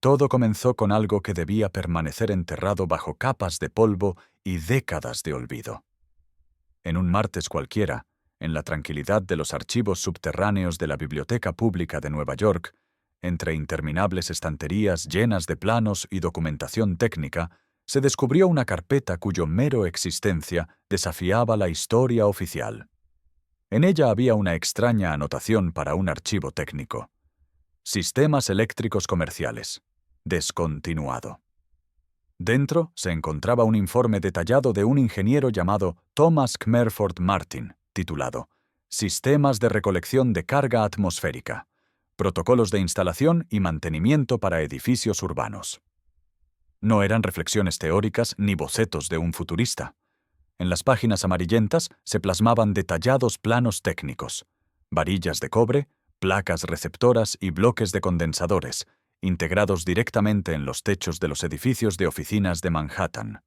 Todo comenzó con algo que debía permanecer enterrado bajo capas de polvo y décadas de olvido. En un martes cualquiera, en la tranquilidad de los archivos subterráneos de la Biblioteca Pública de Nueva York, entre interminables estanterías llenas de planos y documentación técnica, se descubrió una carpeta cuyo mero existencia desafiaba la historia oficial. En ella había una extraña anotación para un archivo técnico. Sistemas eléctricos comerciales. Descontinuado. Dentro se encontraba un informe detallado de un ingeniero llamado Thomas Kmerford Martin, titulado Sistemas de recolección de carga atmosférica. Protocolos de instalación y mantenimiento para edificios urbanos. No eran reflexiones teóricas ni bocetos de un futurista. En las páginas amarillentas se plasmaban detallados planos técnicos, varillas de cobre, placas receptoras y bloques de condensadores, integrados directamente en los techos de los edificios de oficinas de Manhattan.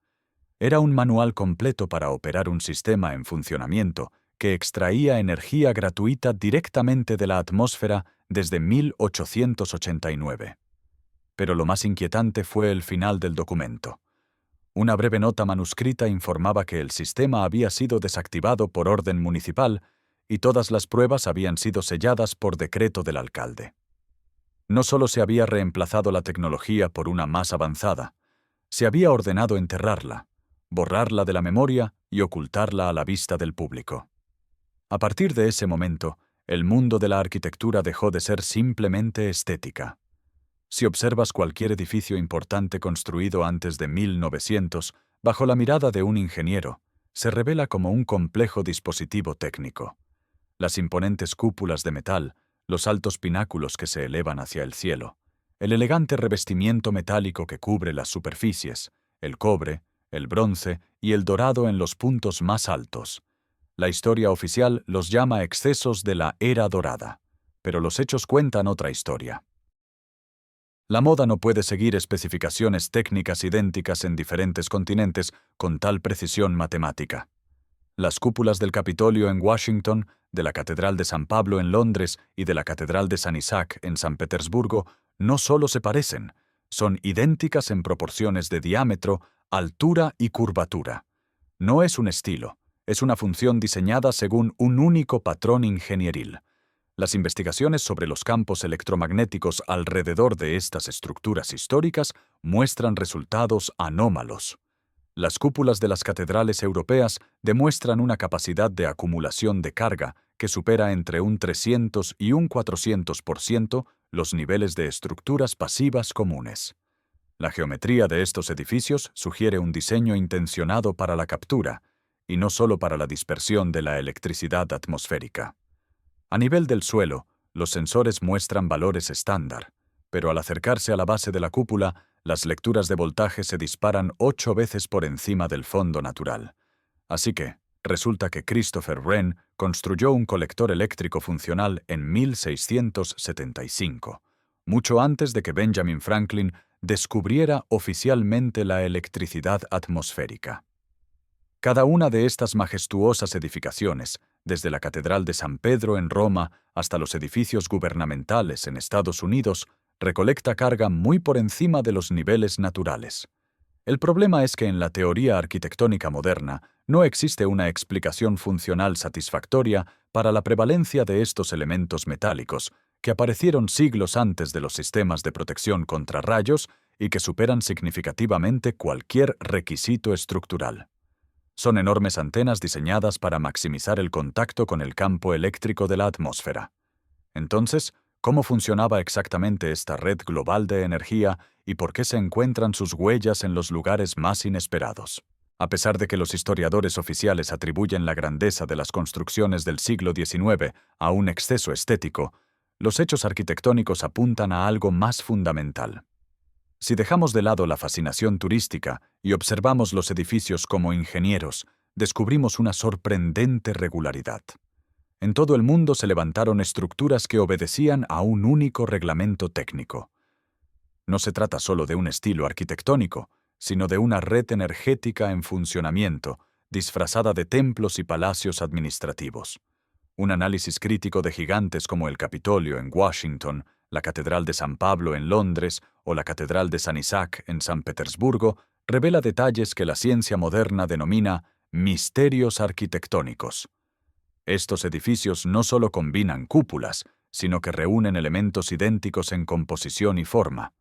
Era un manual completo para operar un sistema en funcionamiento que extraía energía gratuita directamente de la atmósfera desde 1889. Pero lo más inquietante fue el final del documento. Una breve nota manuscrita informaba que el sistema había sido desactivado por orden municipal y todas las pruebas habían sido selladas por decreto del alcalde. No solo se había reemplazado la tecnología por una más avanzada, se había ordenado enterrarla, borrarla de la memoria y ocultarla a la vista del público. A partir de ese momento, el mundo de la arquitectura dejó de ser simplemente estética. Si observas cualquier edificio importante construido antes de 1900, bajo la mirada de un ingeniero, se revela como un complejo dispositivo técnico. Las imponentes cúpulas de metal, los altos pináculos que se elevan hacia el cielo, el elegante revestimiento metálico que cubre las superficies, el cobre, el bronce y el dorado en los puntos más altos. La historia oficial los llama excesos de la Era Dorada, pero los hechos cuentan otra historia. La moda no puede seguir especificaciones técnicas idénticas en diferentes continentes con tal precisión matemática. Las cúpulas del Capitolio en Washington, de la Catedral de San Pablo en Londres y de la Catedral de San Isaac en San Petersburgo no solo se parecen, son idénticas en proporciones de diámetro, altura y curvatura. No es un estilo, es una función diseñada según un único patrón ingenieril. Las investigaciones sobre los campos electromagnéticos alrededor de estas estructuras históricas muestran resultados anómalos. Las cúpulas de las catedrales europeas demuestran una capacidad de acumulación de carga que supera entre un 300 y un 400% los niveles de estructuras pasivas comunes. La geometría de estos edificios sugiere un diseño intencionado para la captura, y no solo para la dispersión de la electricidad atmosférica. A nivel del suelo, los sensores muestran valores estándar, pero al acercarse a la base de la cúpula, las lecturas de voltaje se disparan 8 veces por encima del fondo natural. Así que, resulta que Christopher Wren construyó un colector eléctrico funcional en 1675, mucho antes de que Benjamin Franklin descubriera oficialmente la electricidad atmosférica. Cada una de estas majestuosas edificaciones, desde la Catedral de San Pedro en Roma hasta los edificios gubernamentales en Estados Unidos, recolecta carga muy por encima de los niveles naturales. El problema es que en la teoría arquitectónica moderna no existe una explicación funcional satisfactoria para la prevalencia de estos elementos metálicos, que aparecieron siglos antes de los sistemas de protección contra rayos y que superan significativamente cualquier requisito estructural. Son enormes antenas diseñadas para maximizar el contacto con el campo eléctrico de la atmósfera. Entonces, ¿cómo funcionaba exactamente esta red global de energía y por qué se encuentran sus huellas en los lugares más inesperados? A pesar de que los historiadores oficiales atribuyen la grandeza de las construcciones del siglo XIX a un exceso estético, los hechos arquitectónicos apuntan a algo más fundamental. Si dejamos de lado la fascinación turística y observamos los edificios como ingenieros, descubrimos una sorprendente regularidad. En todo el mundo se levantaron estructuras que obedecían a un único reglamento técnico. No se trata solo de un estilo arquitectónico, sino de una red energética en funcionamiento, disfrazada de templos y palacios administrativos. Un análisis crítico de gigantes como el Capitolio en Washington la Catedral de San Pablo en Londres o la Catedral de San Isaac en San Petersburgo, revela detalles que la ciencia moderna denomina misterios arquitectónicos. Estos edificios no solo combinan cúpulas, sino que reúnen elementos idénticos en composición y forma.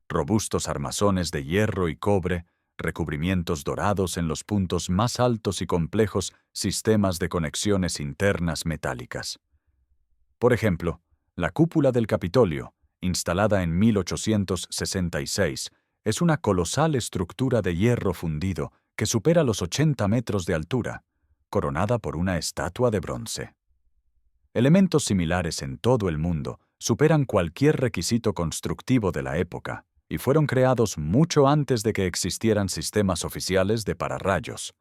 Robustos armazones de hierro y cobre, recubrimientos dorados en los puntos más altos y complejos sistemas de conexiones internas metálicas. Por ejemplo, la cúpula del Capitolio, instalada en 1866, es una colosal estructura de hierro fundido que supera los 80 metros de altura, coronada por una estatua de bronce. Elementos similares en todo el mundo superan cualquier requisito constructivo de la época y fueron creados mucho antes de que existieran sistemas oficiales de pararrayos.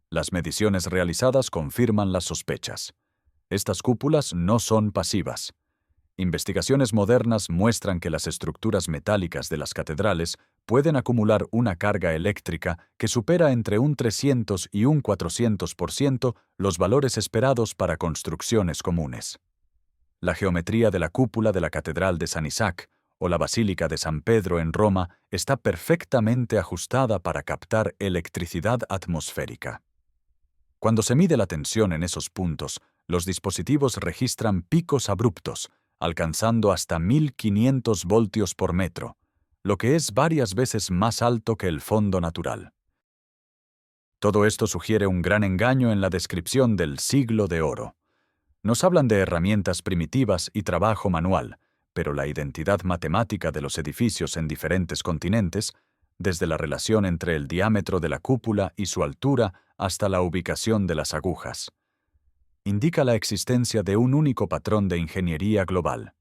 Las mediciones realizadas confirman las sospechas. Estas cúpulas no son pasivas. Investigaciones modernas muestran que las estructuras metálicas de las catedrales pueden acumular una carga eléctrica que supera entre un 300 y un 400% los valores esperados para construcciones comunes. La geometría de la cúpula de la Catedral de San Isaac o la Basílica de San Pedro en Roma está perfectamente ajustada para captar electricidad atmosférica. Cuando se mide la tensión en esos puntos, los dispositivos registran picos abruptos, alcanzando hasta 1500 voltios por metro, lo que es varias veces más alto que el fondo natural. Todo esto sugiere un gran engaño en la descripción del siglo de oro. Nos hablan de herramientas primitivas y trabajo manual, pero la identidad matemática de los edificios en diferentes continentes, desde la relación entre el diámetro de la cúpula y su altura hasta la ubicación de las agujas, indica la existencia de un único patrón de ingeniería global.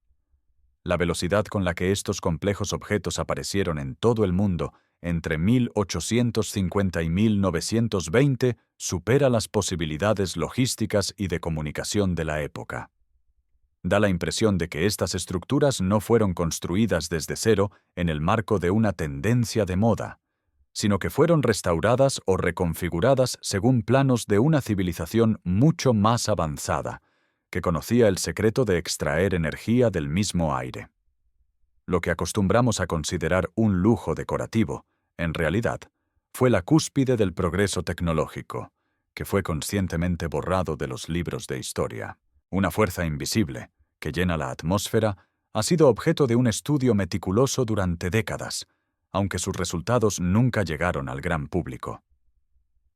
La velocidad con la que estos complejos objetos aparecieron en todo el mundo entre 1850 y 1920 supera las posibilidades logísticas y de comunicación de la época. Da la impresión de que estas estructuras no fueron construidas desde cero en el marco de una tendencia de moda, sino que fueron restauradas o reconfiguradas según planos de una civilización mucho más avanzada, que conocía el secreto de extraer energía del mismo aire. Lo que acostumbramos a considerar un lujo decorativo, en realidad, fue la cúspide del progreso tecnológico, que fue conscientemente borrado de los libros de historia. Una fuerza invisible, que llena la atmósfera, ha sido objeto de un estudio meticuloso durante décadas, aunque sus resultados nunca llegaron al gran público.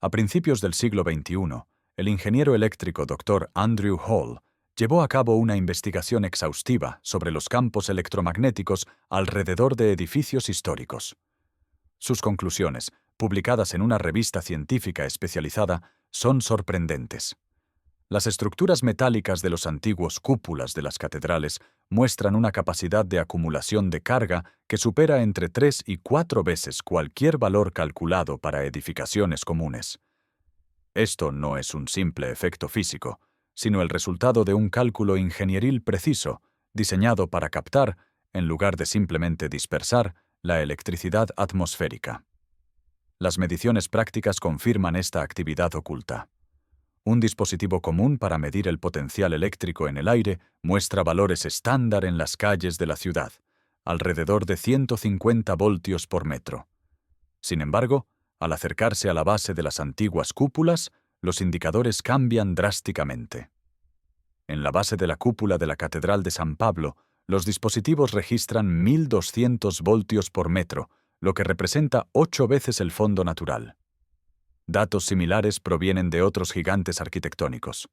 A principios del siglo XXI, el ingeniero eléctrico Dr. Andrew Hall llevó a cabo una investigación exhaustiva sobre los campos electromagnéticos alrededor de edificios históricos. Sus conclusiones, publicadas en una revista científica especializada, son sorprendentes. Las estructuras metálicas de los antiguos cúpulas de las catedrales muestran una capacidad de acumulación de carga que supera entre 3 y 4 veces cualquier valor calculado para edificaciones comunes. Esto no es un simple efecto físico, sino el resultado de un cálculo ingenieril preciso, diseñado para captar, en lugar de simplemente dispersar, la electricidad atmosférica. Las mediciones prácticas confirman esta actividad oculta. Un dispositivo común para medir el potencial eléctrico en el aire muestra valores estándar en las calles de la ciudad, alrededor de 150 voltios por metro. Sin embargo, al acercarse a la base de las antiguas cúpulas, los indicadores cambian drásticamente. En la base de la cúpula de la Catedral de San Pablo, los dispositivos registran 1200 voltios por metro, lo que representa 8 veces el fondo natural. Datos similares provienen de otros gigantes arquitectónicos.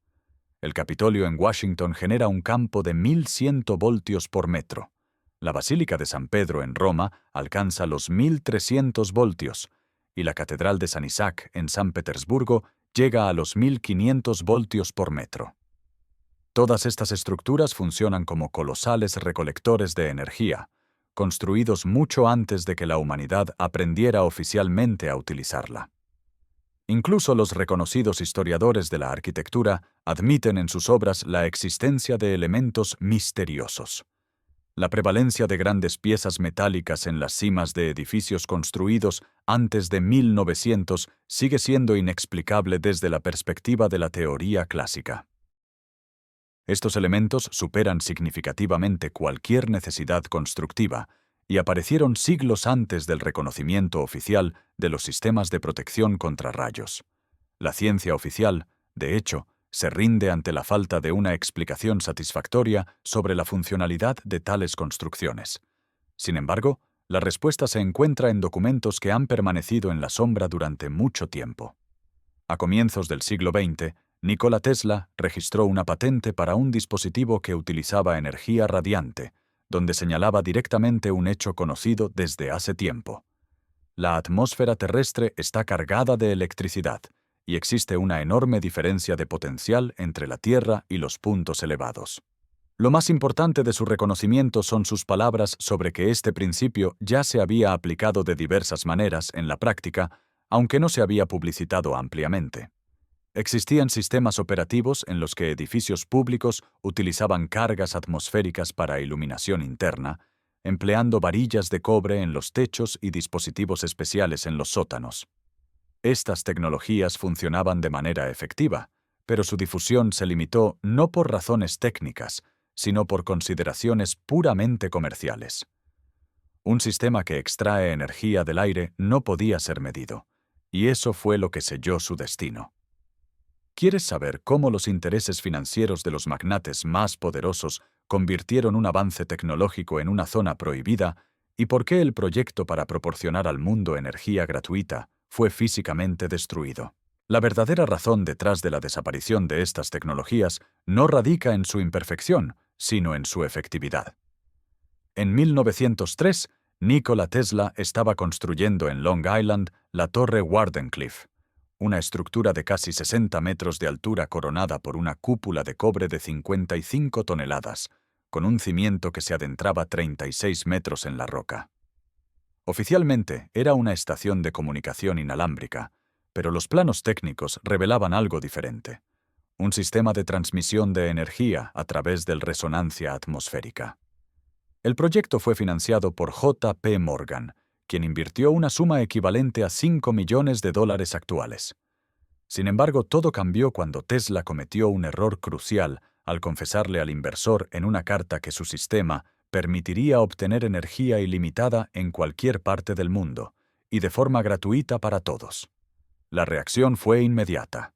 El Capitolio en Washington genera un campo de 1100 voltios por metro. La Basílica de San Pedro en Roma alcanza los 1300 voltios, y la Catedral de San Isaac en San Petersburgo llega a los 1500 voltios por metro. Todas estas estructuras funcionan como colosales recolectores de energía, construidos mucho antes de que la humanidad aprendiera oficialmente a utilizarla. Incluso los reconocidos historiadores de la arquitectura admiten en sus obras la existencia de elementos misteriosos. La prevalencia de grandes piezas metálicas en las cimas de edificios construidos antes de 1900 sigue siendo inexplicable desde la perspectiva de la teoría clásica. Estos elementos superan significativamente cualquier necesidad constructiva y aparecieron siglos antes del reconocimiento oficial de los sistemas de protección contra rayos. La ciencia oficial, de hecho, se rinde ante la falta de una explicación satisfactoria sobre la funcionalidad de tales construcciones. Sin embargo, la respuesta se encuentra en documentos que han permanecido en la sombra durante mucho tiempo. A comienzos del siglo XX, Nikola Tesla registró una patente para un dispositivo que utilizaba energía radiante, donde señalaba directamente un hecho conocido desde hace tiempo. La atmósfera terrestre está cargada de electricidad, y existe una enorme diferencia de potencial entre la Tierra y los puntos elevados. Lo más importante de su reconocimiento son sus palabras sobre que este principio ya se había aplicado de diversas maneras en la práctica, aunque no se había publicitado ampliamente. Existían sistemas operativos en los que edificios públicos utilizaban cargas atmosféricas para iluminación interna, empleando varillas de cobre en los techos y dispositivos especiales en los sótanos. Estas tecnologías funcionaban de manera efectiva, pero su difusión se limitó no por razones técnicas, sino por consideraciones puramente comerciales. Un sistema que extrae energía del aire no podía ser medido, y eso fue lo que selló su destino. ¿Quieres saber cómo los intereses financieros de los magnates más poderosos convirtieron un avance tecnológico en una zona prohibida y por qué el proyecto para proporcionar al mundo energía gratuita fue físicamente destruido? La verdadera razón detrás de la desaparición de estas tecnologías no radica en su imperfección, sino en su efectividad. En 1903, Nikola Tesla estaba construyendo en Long Island la Torre Wardenclyffe, una estructura de casi 60 metros de altura coronada por una cúpula de cobre de 55 toneladas, con un cimiento que se adentraba 36 metros en la roca. Oficialmente era una estación de comunicación inalámbrica, pero los planos técnicos revelaban algo diferente: un sistema de transmisión de energía a través de resonancia atmosférica. El proyecto fue financiado por J. P. Morgan, quien invirtió una suma equivalente a $5 millones actuales. Sin embargo, todo cambió cuando Tesla cometió un error crucial al confesarle al inversor en una carta que su sistema permitiría obtener energía ilimitada en cualquier parte del mundo, y de forma gratuita para todos. La reacción fue inmediata.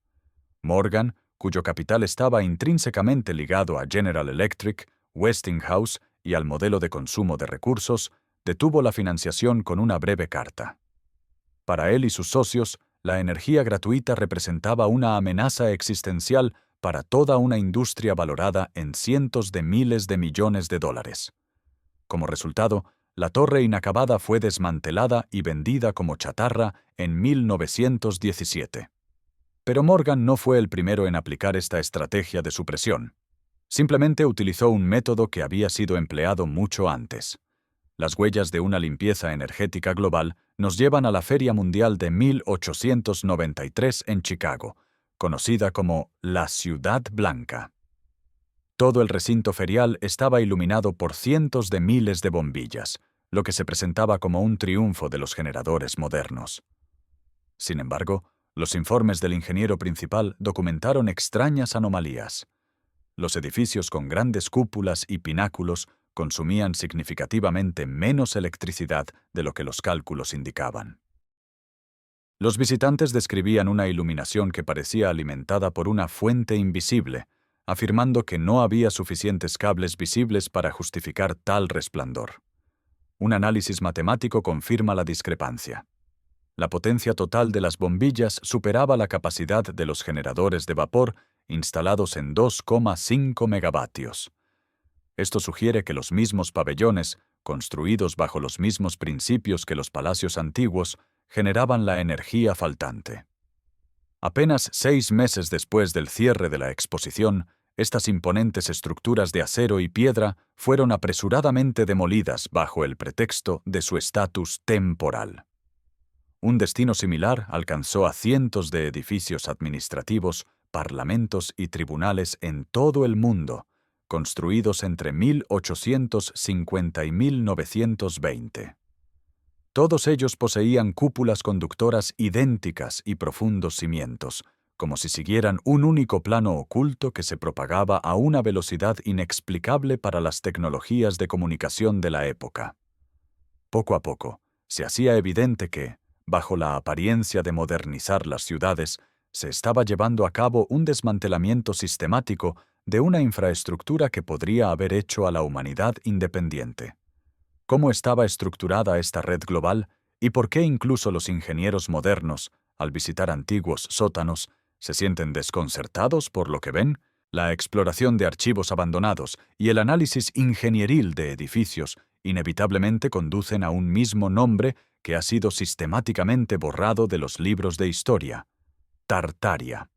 Morgan, cuyo capital estaba intrínsecamente ligado a General Electric, Westinghouse y al modelo de consumo de recursos, detuvo la financiación con una breve carta. Para él y sus socios, la energía gratuita representaba una amenaza existencial para toda una industria valorada en cientos de miles de millones de dólares. Como resultado, la torre inacabada fue desmantelada y vendida como chatarra en 1917. Pero Morgan no fue el primero en aplicar esta estrategia de supresión. Simplemente utilizó un método que había sido empleado mucho antes. Las huellas de una limpieza energética global nos llevan a la Feria Mundial de 1893 en Chicago, conocida como la Ciudad Blanca. Todo el recinto ferial estaba iluminado por cientos de miles de bombillas, lo que se presentaba como un triunfo de los generadores modernos. Sin embargo, los informes del ingeniero principal documentaron extrañas anomalías. Los edificios con grandes cúpulas y pináculos consumían significativamente menos electricidad de lo que los cálculos indicaban. Los visitantes describían una iluminación que parecía alimentada por una fuente invisible, afirmando que no había suficientes cables visibles para justificar tal resplandor. Un análisis matemático confirma la discrepancia. La potencia total de las bombillas superaba la capacidad de los generadores de vapor instalados en 2,5 megavatios. Esto sugiere que los mismos pabellones, construidos bajo los mismos principios que los palacios antiguos, generaban la energía faltante. Apenas 6 meses después del cierre de la exposición, estas imponentes estructuras de acero y piedra fueron apresuradamente demolidas bajo el pretexto de su estatus temporal. Un destino similar alcanzó a cientos de edificios administrativos, parlamentos y tribunales en todo el mundo, construidos entre 1850 y 1920. Todos ellos poseían cúpulas conductoras idénticas y profundos cimientos, como si siguieran un único plano oculto que se propagaba a una velocidad inexplicable para las tecnologías de comunicación de la época. Poco a poco, se hacía evidente que, bajo la apariencia de modernizar las ciudades, se estaba llevando a cabo un desmantelamiento sistemático de una infraestructura que podría haber hecho a la humanidad independiente. ¿Cómo estaba estructurada esta red global y por qué incluso los ingenieros modernos, al visitar antiguos sótanos, se sienten desconcertados por lo que ven? La exploración de archivos abandonados y el análisis ingenieril de edificios inevitablemente conducen a un mismo nombre que ha sido sistemáticamente borrado de los libros de historia: Tartaria.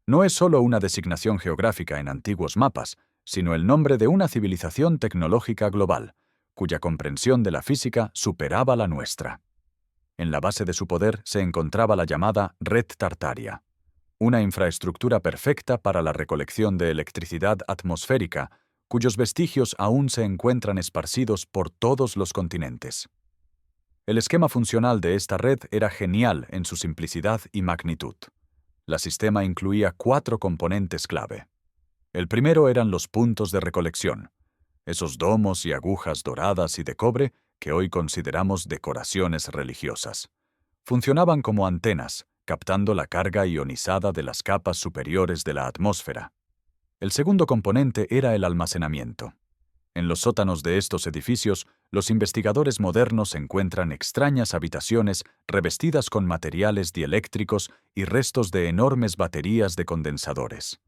No es solo una designación geográfica en antiguos mapas, sino el nombre de una civilización tecnológica global, cuya comprensión de la física superaba la nuestra. En la base de su poder se encontraba la llamada Red Tartaria, una infraestructura perfecta para la recolección de electricidad atmosférica, cuyos vestigios aún se encuentran esparcidos por todos los continentes. El esquema funcional de esta red era genial en su simplicidad y magnitud. El sistema incluía 4 componentes clave. El primero eran los puntos de recolección, esos domos y agujas doradas y de cobre que hoy consideramos decoraciones religiosas. Funcionaban como antenas, captando la carga ionizada de las capas superiores de la atmósfera. El segundo componente era el almacenamiento. En los sótanos de estos edificios, los investigadores modernos encuentran extrañas habitaciones revestidas con materiales dieléctricos y restos de enormes baterías de condensadores.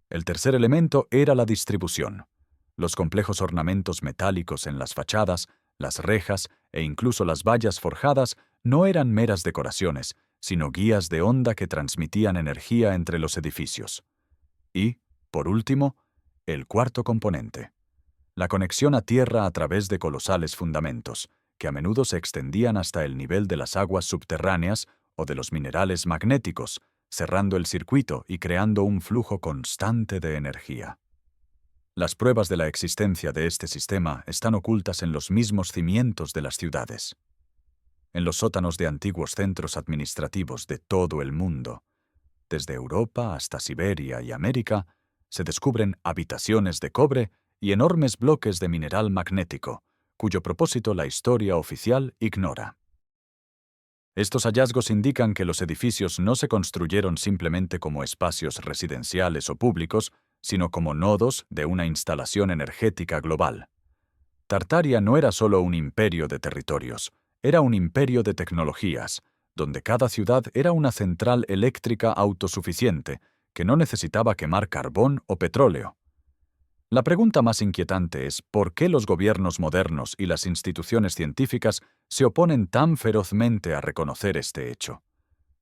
El tercer elemento era la distribución. Los complejos ornamentos metálicos en las fachadas, las rejas e incluso las vallas forjadas no eran meras decoraciones, sino guías de onda que transmitían energía entre los edificios. Y, por último, el cuarto componente: la conexión a tierra a través de colosales fundamentos, que a menudo se extendían hasta el nivel de las aguas subterráneas o de los minerales magnéticos, cerrando el circuito y creando un flujo constante de energía. Las pruebas de la existencia de este sistema están ocultas en los mismos cimientos de las ciudades. En los sótanos de antiguos centros administrativos de todo el mundo, desde Europa hasta Siberia y América, se descubren habitaciones de cobre y enormes bloques de mineral magnético, cuyo propósito la historia oficial ignora. Estos hallazgos indican que los edificios no se construyeron simplemente como espacios residenciales o públicos, sino como nodos de una instalación energética global. Tartaria no era solo un imperio de territorios, era un imperio de tecnologías, donde cada ciudad era una central eléctrica autosuficiente, que no necesitaba quemar carbón o petróleo. La pregunta más inquietante es ¿por qué los gobiernos modernos y las instituciones científicas se oponen tan ferozmente a reconocer este hecho?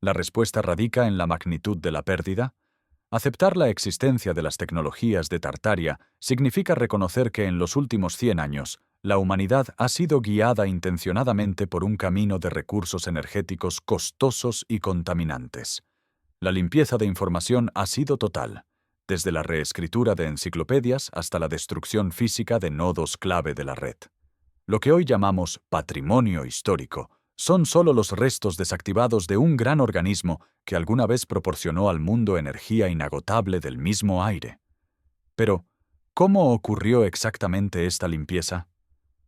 La respuesta radica en la magnitud de la pérdida. Aceptar la existencia de las tecnologías de Tartaria significa reconocer que en los últimos 100 años, la humanidad ha sido guiada intencionadamente por un camino de recursos energéticos costosos y contaminantes. La limpieza de información ha sido total, desde la reescritura de enciclopedias hasta la destrucción física de nodos clave de la red. Lo que hoy llamamos patrimonio histórico son solo los restos desactivados de un gran organismo que alguna vez proporcionó al mundo energía inagotable del mismo aire. Pero, ¿cómo ocurrió exactamente esta limpieza?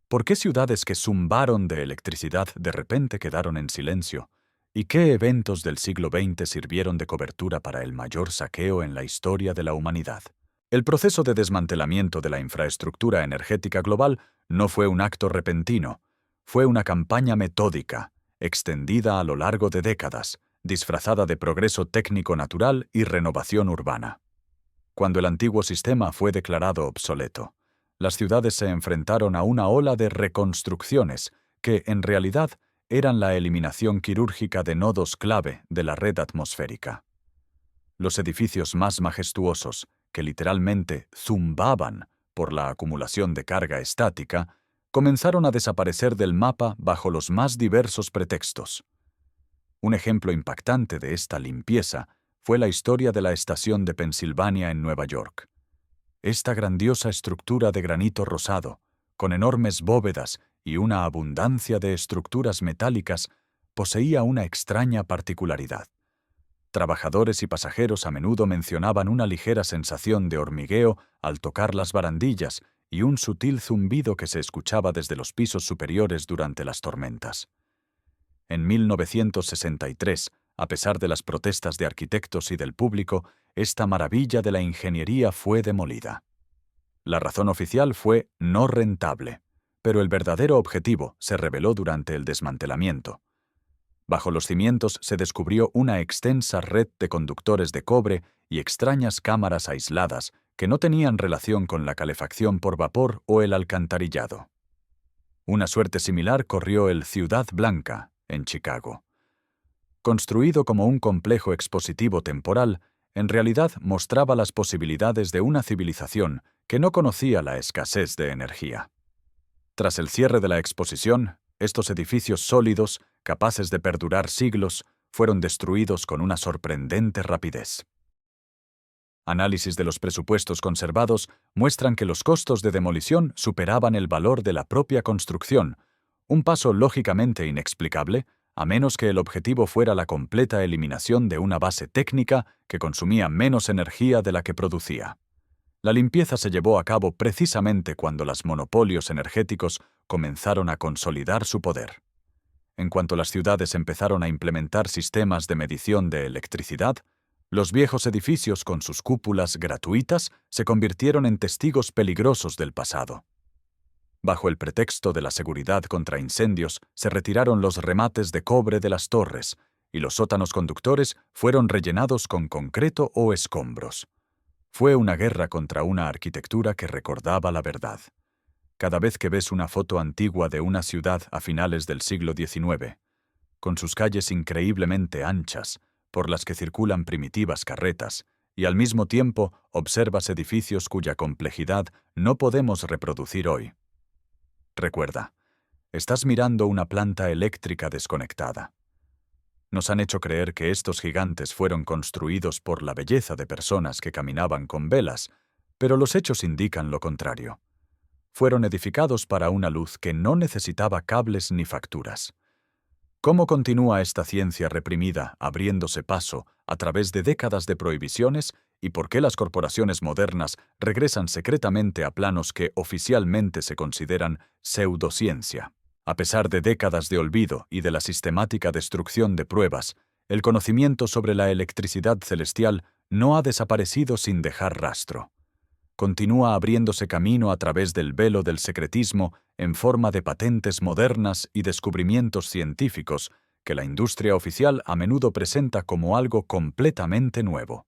¿Por qué ciudades que zumbaron de electricidad de repente quedaron en silencio? ¿Y qué eventos del siglo XX sirvieron de cobertura para el mayor saqueo en la historia de la humanidad? El proceso de desmantelamiento de la infraestructura energética global no fue un acto repentino, fue una campaña metódica, extendida a lo largo de décadas, disfrazada de progreso técnico natural y renovación urbana. Cuando el antiguo sistema fue declarado obsoleto, las ciudades se enfrentaron a una ola de reconstrucciones que, en realidad, eran la eliminación quirúrgica de nodos clave de la red atmosférica. Los edificios más majestuosos, que literalmente zumbaban por la acumulación de carga estática, comenzaron a desaparecer del mapa bajo los más diversos pretextos. Un ejemplo impactante de esta limpieza fue la historia de la estación de Pensilvania en Nueva York. Esta grandiosa estructura de granito rosado, con enormes bóvedas y una abundancia de estructuras metálicas, poseía una extraña particularidad. Trabajadores y pasajeros a menudo mencionaban una ligera sensación de hormigueo al tocar las barandillas y un sutil zumbido que se escuchaba desde los pisos superiores durante las tormentas. En 1963, a pesar de las protestas de arquitectos y del público, esta maravilla de la ingeniería fue demolida. La razón oficial fue no rentable, pero el verdadero objetivo se reveló durante el desmantelamiento. Bajo los cimientos se descubrió una extensa red de conductores de cobre y extrañas cámaras aisladas que no tenían relación con la calefacción por vapor o el alcantarillado. Una suerte similar corrió el Ciudad Blanca, en Chicago. Construido como un complejo expositivo temporal, en realidad mostraba las posibilidades de una civilización que no conocía la escasez de energía. Tras el cierre de la exposición, estos edificios sólidos, capaces de perdurar siglos, fueron destruidos con una sorprendente rapidez. Análisis de los presupuestos conservados muestran que los costos de demolición superaban el valor de la propia construcción, un paso lógicamente inexplicable, a menos que el objetivo fuera la completa eliminación de una base técnica que consumía menos energía de la que producía. La limpieza se llevó a cabo precisamente cuando los monopolios energéticos comenzaron a consolidar su poder. En cuanto las ciudades empezaron a implementar sistemas de medición de electricidad, los viejos edificios con sus cúpulas gratuitas se convirtieron en testigos peligrosos del pasado. Bajo el pretexto de la seguridad contra incendios, se retiraron los remates de cobre de las torres, y los sótanos conductores fueron rellenados con concreto o escombros. Fue una guerra contra una arquitectura que recordaba la verdad. Cada vez que ves una foto antigua de una ciudad a finales del siglo XIX, con sus calles increíblemente anchas, por las que circulan primitivas carretas, y al mismo tiempo observas edificios cuya complejidad no podemos reproducir hoy. Recuerda, estás mirando una planta eléctrica desconectada. Nos han hecho creer que estos gigantes fueron construidos por la belleza de personas que caminaban con velas, pero los hechos indican lo contrario. Fueron edificados para una luz que no necesitaba cables ni facturas. ¿Cómo continúa esta ciencia reprimida abriéndose paso a través de décadas de prohibiciones y por qué las corporaciones modernas regresan secretamente a planos que oficialmente se consideran pseudociencia? A pesar de décadas de olvido y de la sistemática destrucción de pruebas, el conocimiento sobre la electricidad celestial no ha desaparecido sin dejar rastro. Continúa abriéndose camino a través del velo del secretismo en forma de patentes modernas y descubrimientos científicos que la industria oficial a menudo presenta como algo completamente nuevo.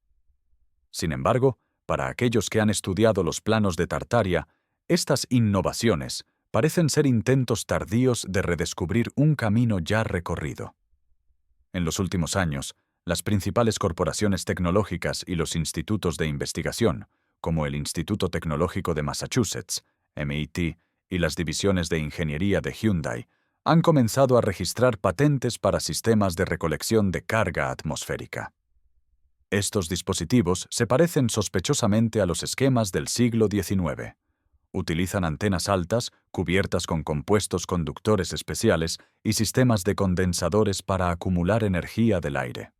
Sin embargo, para aquellos que han estudiado los planos de Tartaria, estas innovaciones parecen ser intentos tardíos de redescubrir un camino ya recorrido. En los últimos años, las principales corporaciones tecnológicas y los institutos de investigación, como el Instituto Tecnológico de Massachusetts, MIT, y las divisiones de ingeniería de Hyundai, han comenzado a registrar patentes para sistemas de recolección de carga atmosférica. Estos dispositivos se parecen sospechosamente a los esquemas del siglo XIX. Utilizan antenas altas, cubiertas con compuestos conductores especiales y sistemas de condensadores para acumular energía del aire.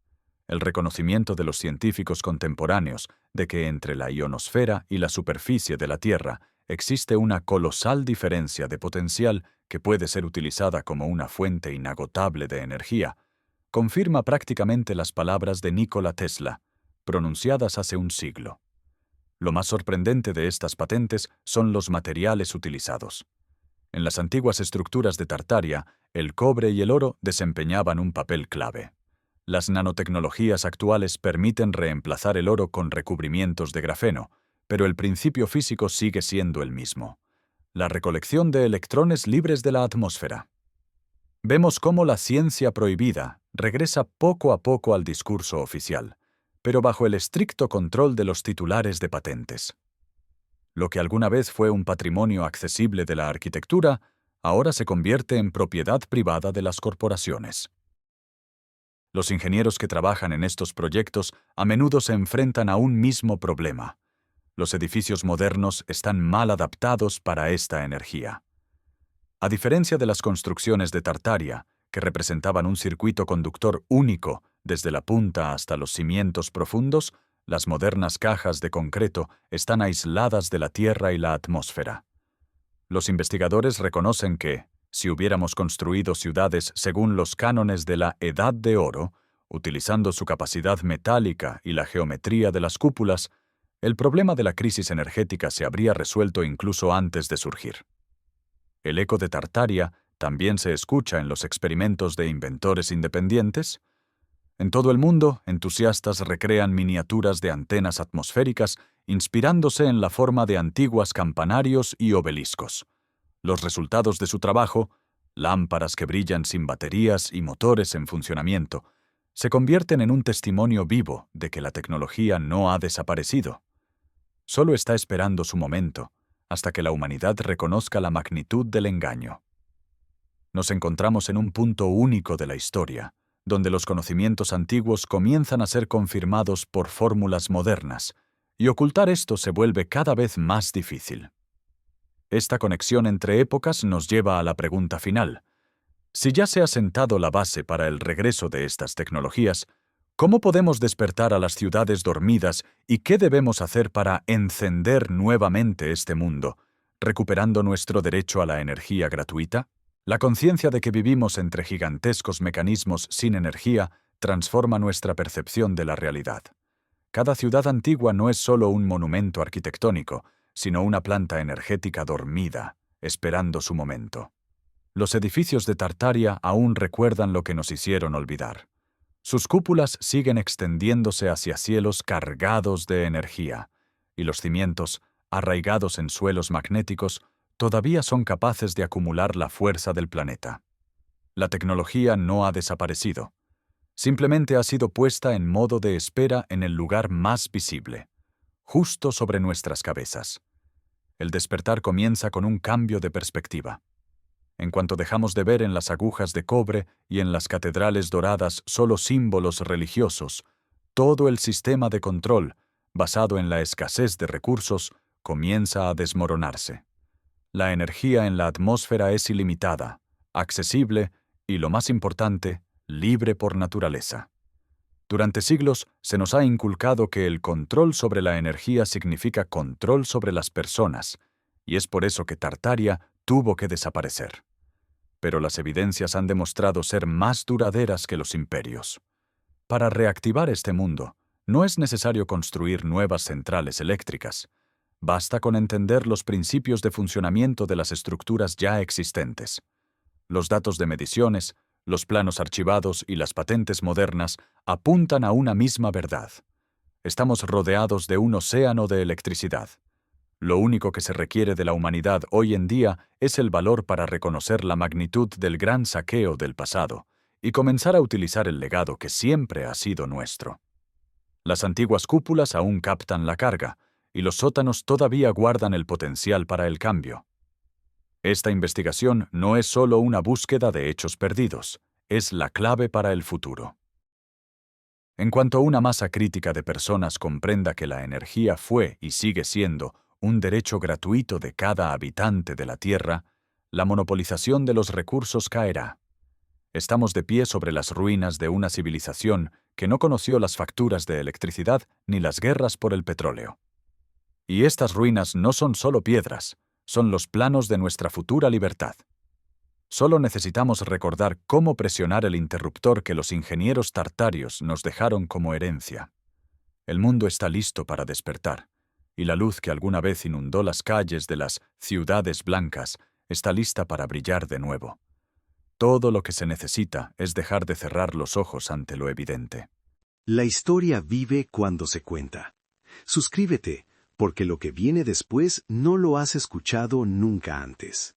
El reconocimiento de los científicos contemporáneos de que entre la ionosfera y la superficie de la Tierra existe una colosal diferencia de potencial que puede ser utilizada como una fuente inagotable de energía, confirma prácticamente las palabras de Nikola Tesla, pronunciadas hace un siglo. Lo más sorprendente de estas patentes son los materiales utilizados. En las antiguas estructuras de Tartaria, el cobre y el oro desempeñaban un papel clave. Las nanotecnologías actuales permiten reemplazar el oro con recubrimientos de grafeno, pero el principio físico sigue siendo el mismo: la recolección de electrones libres de la atmósfera. Vemos cómo la ciencia prohibida regresa poco a poco al discurso oficial, pero bajo el estricto control de los titulares de patentes. Lo que alguna vez fue un patrimonio accesible de la arquitectura, ahora se convierte en propiedad privada de las corporaciones. Los ingenieros que trabajan en estos proyectos a menudo se enfrentan a un mismo problema: los edificios modernos están mal adaptados para esta energía. A diferencia de las construcciones de Tartaria, que representaban un circuito conductor único Desde la punta hasta los cimientos profundos, las modernas cajas de concreto están aisladas de la Tierra y la atmósfera. Los investigadores reconocen que, si hubiéramos construido ciudades según los cánones de la Edad de Oro, utilizando su capacidad metálica y la geometría de las cúpulas, el problema de la crisis energética se habría resuelto incluso antes de surgir. El eco de Tartaria también se escucha en los experimentos de inventores independientes. En todo el mundo, entusiastas recrean miniaturas de antenas atmosféricas inspirándose en la forma de antiguos campanarios y obeliscos. Los resultados de su trabajo, lámparas que brillan sin baterías y motores en funcionamiento, se convierten en un testimonio vivo de que la tecnología no ha desaparecido. Solo está esperando su momento, hasta que la humanidad reconozca la magnitud del engaño. Nos encontramos en un punto único de la historia, donde los conocimientos antiguos comienzan a ser confirmados por fórmulas modernas, y ocultar esto se vuelve cada vez más difícil. Esta conexión entre épocas nos lleva a la pregunta final. Si ya se ha sentado la base para el regreso de estas tecnologías, ¿cómo podemos despertar a las ciudades dormidas y qué debemos hacer para encender nuevamente este mundo, recuperando nuestro derecho a la energía gratuita? La conciencia de que vivimos entre gigantescos mecanismos sin energía transforma nuestra percepción de la realidad. Cada ciudad antigua no es solo un monumento arquitectónico, sino una planta energética dormida, esperando su momento. Los edificios de Tartaria aún recuerdan lo que nos hicieron olvidar. Sus cúpulas siguen extendiéndose hacia cielos cargados de energía, y los cimientos, arraigados en suelos magnéticos, todavía son capaces de acumular la fuerza del planeta. La tecnología no ha desaparecido. Simplemente ha sido puesta en modo de espera en el lugar más visible, justo sobre nuestras cabezas. El despertar comienza con un cambio de perspectiva. En cuanto dejamos de ver en las agujas de cobre y en las catedrales doradas solo símbolos religiosos, todo el sistema de control, basado en la escasez de recursos, comienza a desmoronarse. La energía en la atmósfera es ilimitada, accesible y, lo más importante, libre por naturaleza. Durante siglos se nos ha inculcado que el control sobre la energía significa control sobre las personas, y es por eso que Tartaria tuvo que desaparecer. Pero las evidencias han demostrado ser más duraderas que los imperios. Para reactivar este mundo, no es necesario construir nuevas centrales eléctricas. Basta con entender los principios de funcionamiento de las estructuras ya existentes. Los datos de mediciones, los planos archivados y las patentes modernas apuntan a una misma verdad. Estamos rodeados de un océano de electricidad. Lo único que se requiere de la humanidad hoy en día es el valor para reconocer la magnitud del gran saqueo del pasado y comenzar a utilizar el legado que siempre ha sido nuestro. Las antiguas cúpulas aún captan la carga, y los sótanos todavía guardan el potencial para el cambio. Esta investigación no es solo una búsqueda de hechos perdidos, es la clave para el futuro. En cuanto una masa crítica de personas comprenda que la energía fue y sigue siendo un derecho gratuito de cada habitante de la Tierra, la monopolización de los recursos caerá. Estamos de pie sobre las ruinas de una civilización que no conoció las facturas de electricidad ni las guerras por el petróleo. Y estas ruinas no son solo piedras, son los planos de nuestra futura libertad. Solo necesitamos recordar cómo presionar el interruptor que los ingenieros tartarios nos dejaron como herencia. El mundo está listo para despertar, y la luz que alguna vez inundó las calles de las ciudades blancas está lista para brillar de nuevo. Todo lo que se necesita es dejar de cerrar los ojos ante lo evidente. La historia vive cuando se cuenta. Suscríbete, porque lo que viene después no lo has escuchado nunca antes.